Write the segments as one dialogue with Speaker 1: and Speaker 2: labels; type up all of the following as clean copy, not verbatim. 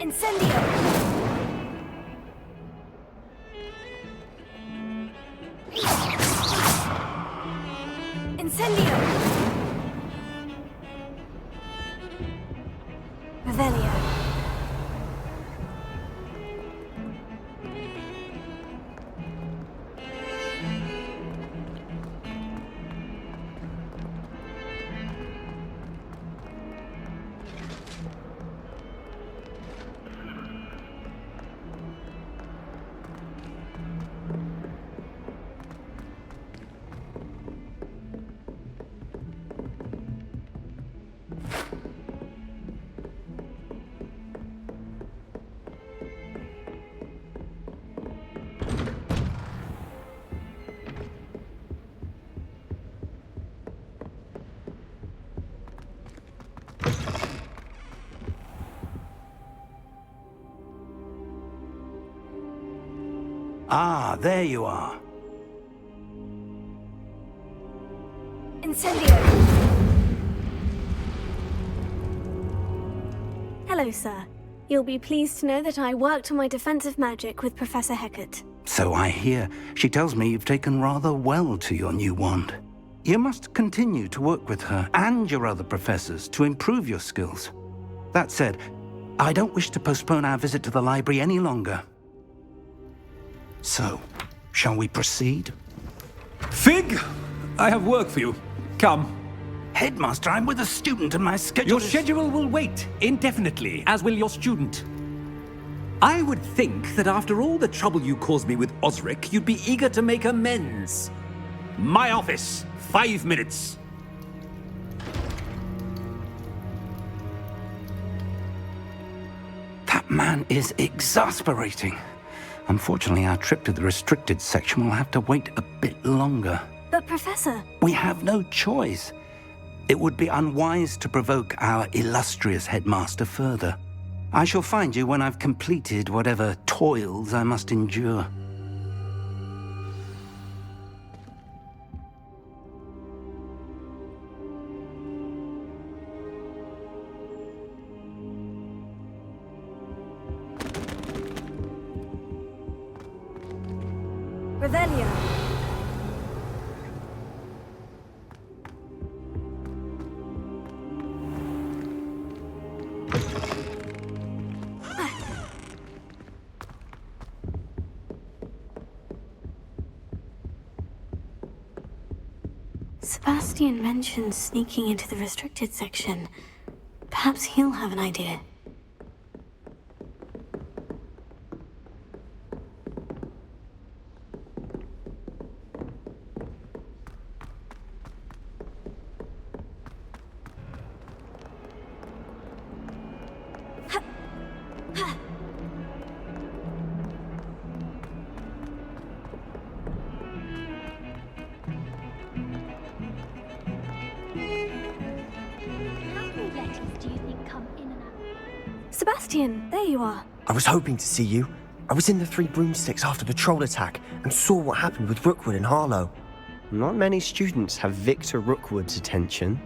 Speaker 1: Incendio! Incendio! Revelio.
Speaker 2: Ah, there you are.
Speaker 1: Incendio! Hello, sir. You'll be pleased to know that I worked on my defensive magic with Professor Hecat.
Speaker 2: So I hear. She tells me you've taken rather well to your new wand. You must continue to work with her and your other professors to improve your skills. That said, I don't wish to postpone our visit to the library any longer. So, shall we proceed?
Speaker 3: Fig! I have work for you. Come.
Speaker 2: Headmaster, I'm with a student and my schedule
Speaker 3: Your
Speaker 2: is...
Speaker 3: schedule will wait indefinitely, as will your student. I would think that after all the trouble you caused me with Osric, you'd be eager to make amends. My office, 5 minutes.
Speaker 2: That man is exasperating. Unfortunately, our trip to the restricted section will have to wait a bit longer.
Speaker 1: But, Professor...
Speaker 2: We have no choice. It would be unwise to provoke our illustrious headmaster further. I shall find you when I've completed whatever toils I must endure.
Speaker 1: Revelio. Sebastian mentioned sneaking into the restricted section. Perhaps he'll have an idea. Sebastian, there you are.
Speaker 4: I was hoping to see you. I was in the Three Broomsticks after the troll attack and saw what happened with Rookwood and Harlow. Not many students have Victor Rookwood's attention.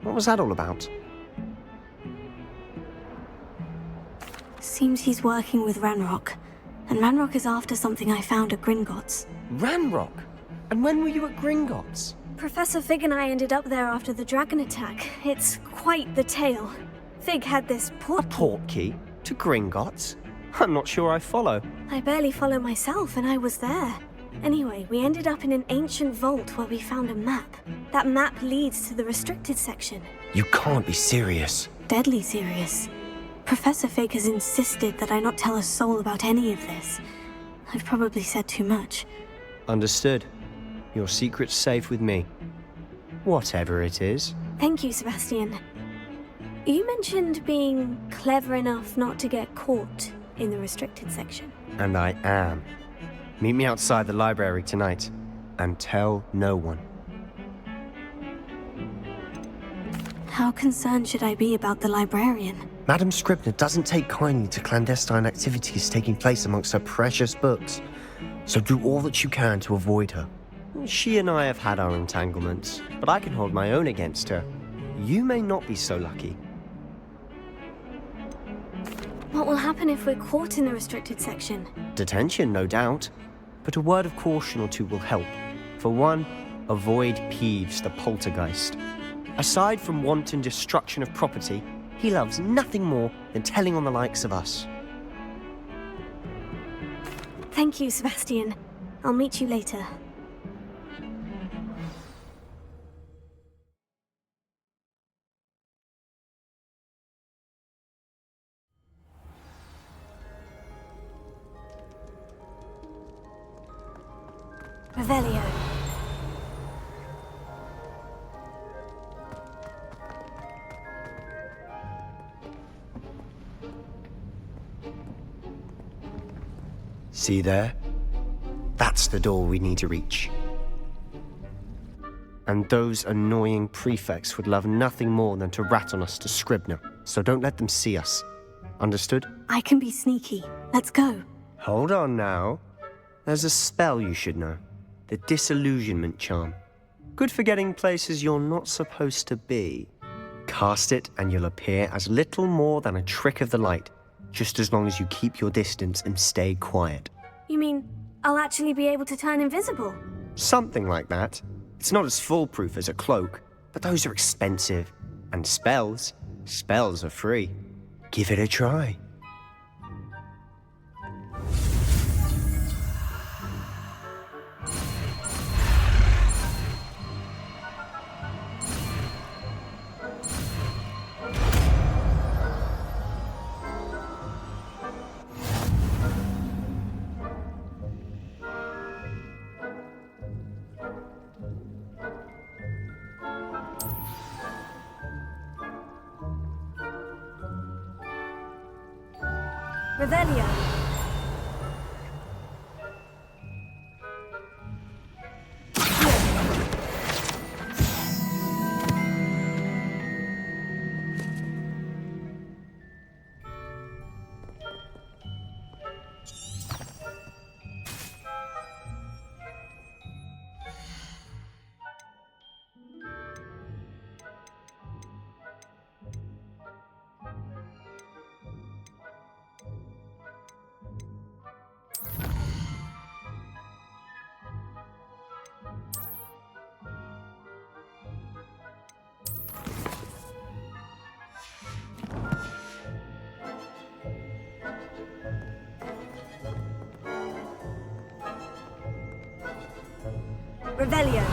Speaker 4: What was that all about?
Speaker 1: Seems he's working with Ranrock. And Ranrock is after something I found at Gringotts.
Speaker 4: Ranrock? And when were you at Gringotts?
Speaker 1: Professor Fig and I ended up there after the dragon attack. It's quite the tale. Fig had this
Speaker 4: A
Speaker 1: port...
Speaker 4: portkey? To Gringotts? I'm not sure I follow.
Speaker 1: I barely follow myself, and I was there. Anyway, we ended up in an ancient vault where we found a map. That map leads to the restricted section.
Speaker 4: You can't be serious.
Speaker 1: Deadly serious. Professor Fig has insisted that I not tell a soul about any of this. I've probably said too much.
Speaker 4: Understood. Your secret's safe with me. Whatever it is.
Speaker 1: Thank you, Sebastian. You mentioned being clever enough not to get caught in the restricted section.
Speaker 4: And I am. Meet me outside the library tonight. And tell no one.
Speaker 1: How concerned should I be about the librarian?
Speaker 4: Madam Scribner doesn't take kindly to clandestine activities taking place amongst her precious books. So do all that you can to avoid her. She and I have had our entanglements, but I can hold my own against her. You may not be so lucky.
Speaker 1: What will happen if we're caught in the restricted section?
Speaker 4: Detention, no doubt. But a word of caution or two will help. For one, avoid Peeves the poltergeist. Aside from wanton destruction of property, he loves nothing more than telling on the likes of us.
Speaker 1: Thank you, Sebastian. I'll meet you later. Revelio.
Speaker 4: See there? That's the door we need to reach. And those annoying prefects would love nothing more than to rat on us to Scribner, so don't let them see us. Understood?
Speaker 1: I can be sneaky. Let's go.
Speaker 4: Hold on now. There's a spell you should know. The Disillusionment Charm. Good for getting places you're not supposed to be. Cast it and you'll appear as little more than a trick of the light, just as long as you keep your distance and stay quiet.
Speaker 1: You mean I'll actually be able to turn invisible?
Speaker 4: Something like that. It's not as foolproof as a cloak, but those are expensive. And spells are free. Give it a try.
Speaker 1: Revelio. Revelio.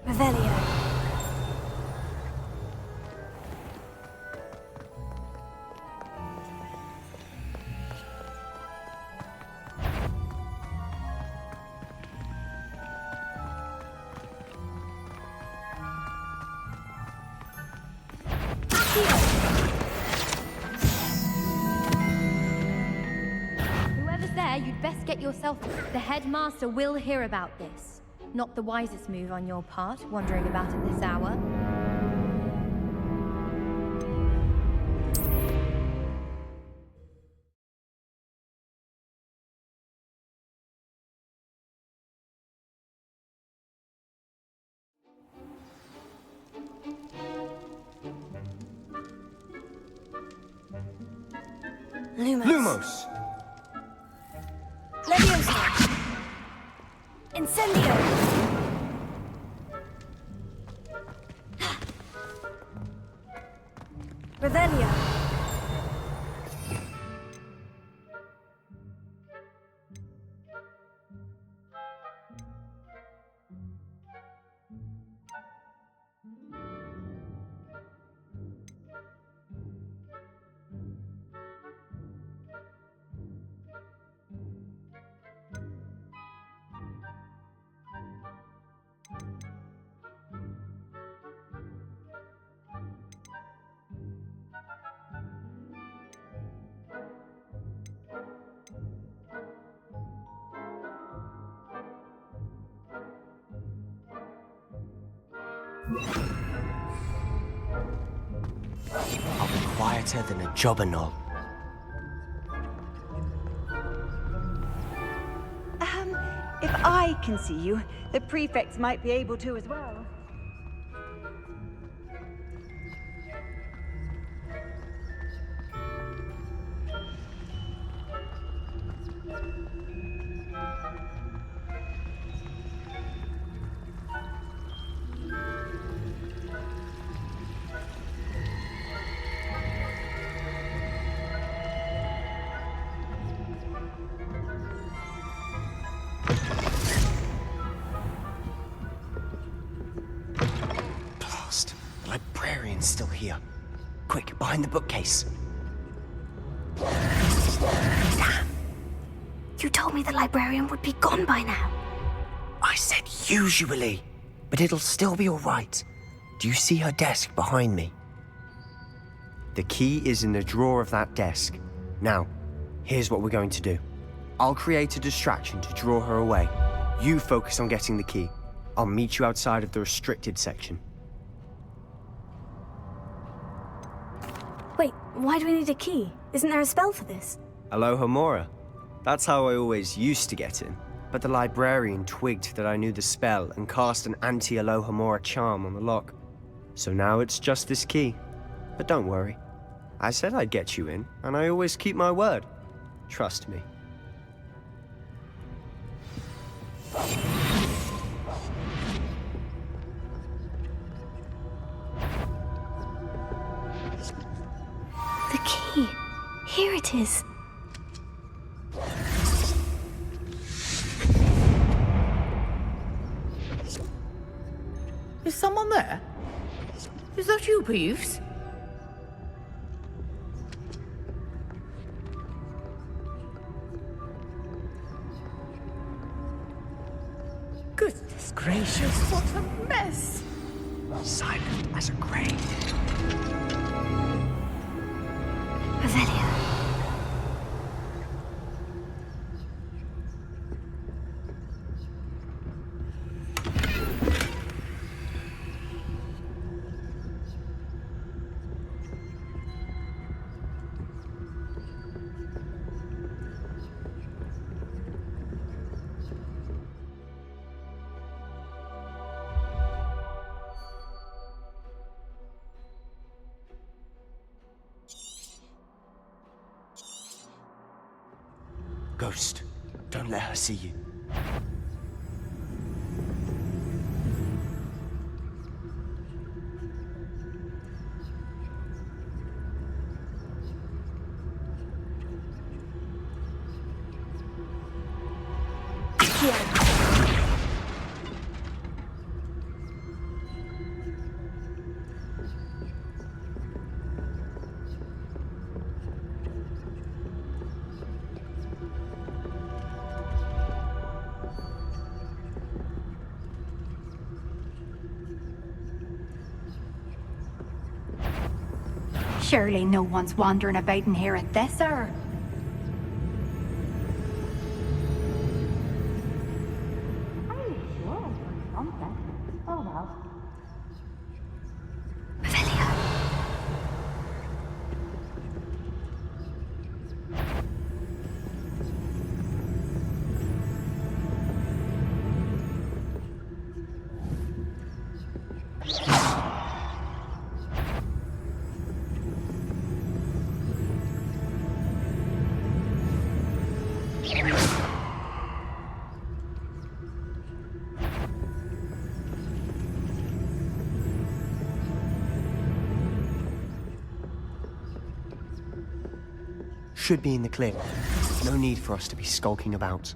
Speaker 1: Revelio.
Speaker 5: Whoever's there, you'd best get yourself. The headmaster will hear about this. Not the wisest move on your part, wandering about at this hour.
Speaker 1: Lumos.
Speaker 4: Lumos!
Speaker 1: Leviosa. Incendio. Revelio.
Speaker 4: I'll be quieter than a jobberknoll.
Speaker 6: If I can see you, the prefects might be able to as well.
Speaker 4: Blast. The librarian's still here. Quick, behind the bookcase.
Speaker 1: You told me the librarian would be gone by now.
Speaker 4: I said usually, but it'll still be all right. Do you see her desk behind me? The key is in the drawer of that desk. Now, here's what we're going to do. I'll create a distraction to draw her away. You focus on getting the key. I'll meet you outside of the restricted section.
Speaker 1: Wait, why do we need a key? Isn't there a spell for this?
Speaker 4: Alohomora. That's how I always used to get in. But the librarian twigged that I knew the spell and cast an anti-Alohomora charm on the lock. So now it's just this key. But don't worry. I said I'd get you in, and I always keep my word. Trust me.
Speaker 1: The key. Here it is.
Speaker 7: Is someone there? Is that you, Peeves? Goodness gracious, what a mess!
Speaker 4: Silent as a grave.
Speaker 1: Revelio.
Speaker 4: Ghost, don't let her see you.
Speaker 8: Surely no one's wandering about in here at this hour. Should be in the clear. No need for us to be skulking about.